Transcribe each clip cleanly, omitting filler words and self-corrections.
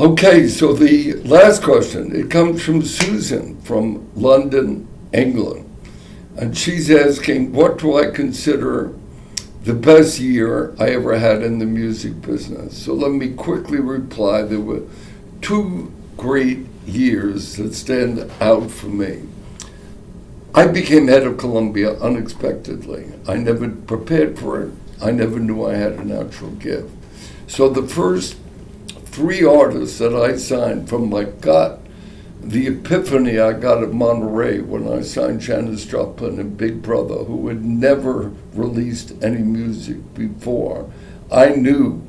Okay, so the last question, it comes from Susan from London, England. And she's asking, what do I consider the best year I ever had in the music business? So let me quickly reply. There were two great years that stand out for me. I became head of Columbia unexpectedly. I never prepared for it. I never knew I had a natural gift. So the first three artists that I signed from my gut, the epiphany I got at Monterey when I signed Janis Joplin and Big Brother, who had never released any music before, I knew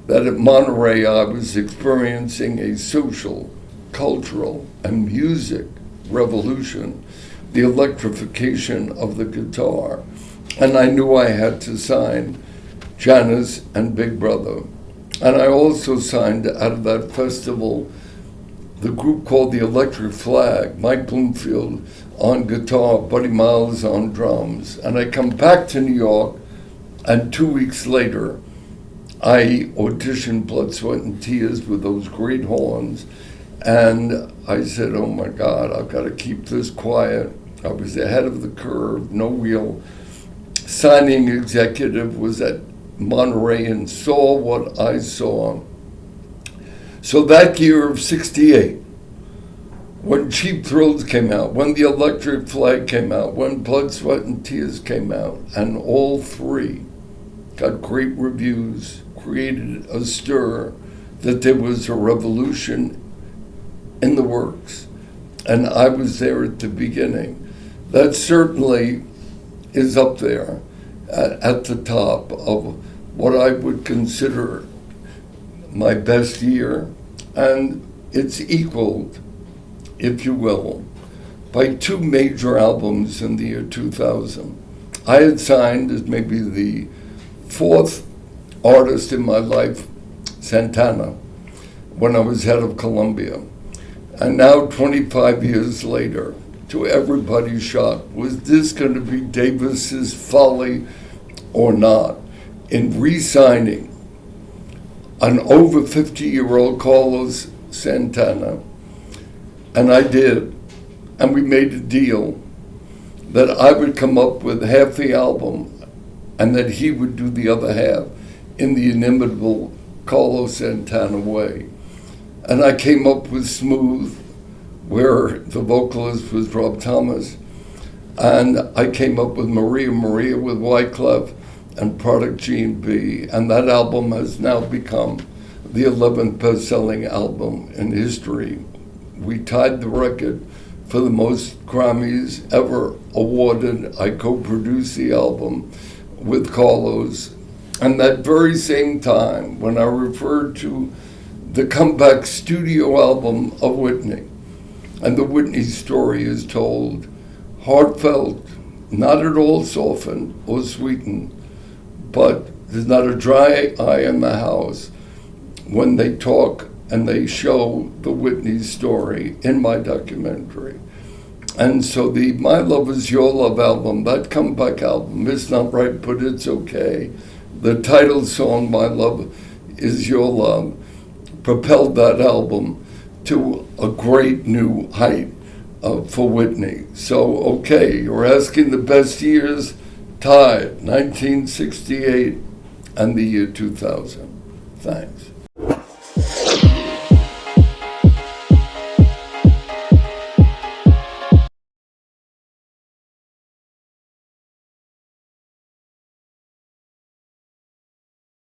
that at Monterey I was experiencing a social, cultural, and music revolution, the electrification of the guitar. And I knew I had to sign Janis and Big Brother. And I also signed out of that festival the group called the Electric Flag, Mike Bloomfield on guitar, Buddy Miles on drums. And I come back to New York, and 2 weeks later, I auditioned Blood, Sweat, and Tears with those great horns. And I said, oh my God, I've got to keep this quiet. I was ahead of the curve, no real signing executive was at Monterey and saw what I saw. So that year of 68, when Cheap Thrills came out, when the Electric Flag came out, when Blood, Sweat, and Tears came out, and all three got great reviews, created a stir that there was a revolution in the works. And I was there at the beginning. That certainly is up there at the top of what I would consider my best year, and it's equaled, if you will, by two major albums in the year 2000. I had signed as maybe the fourth artist in my life, Santana, when I was head of Columbia. And now 25 years later, to everybody's shock, was this going to be Davis's folly or not, in re-signing an over 50-year-old Carlos Santana? And I did. And we made a deal that I would come up with half the album and that he would do the other half in the inimitable Carlos Santana way. And I came up with Smooth, where the vocalist was Rob Thomas. And I came up with Maria Maria with Wyclef and Product G&B. And that album has now become the 11th best-selling album in history. We tied the record for the most Grammys ever awarded. I co-produced the album with Carlos. And that very same time, when I referred to the comeback studio album of Whitney, and the Whitney story is told, heartfelt, not at all softened or sweetened, but there's not a dry eye in the house when they talk and they show the Whitney story in my documentary. And so the My Love Is Your Love album, that comeback album, It's Not Right But It's Okay, the title song, My Love Is Your Love, propelled that album to a great new height for Whitney. So, okay, you're asking the best years, tied, 1968 and the year 2000. Thanks.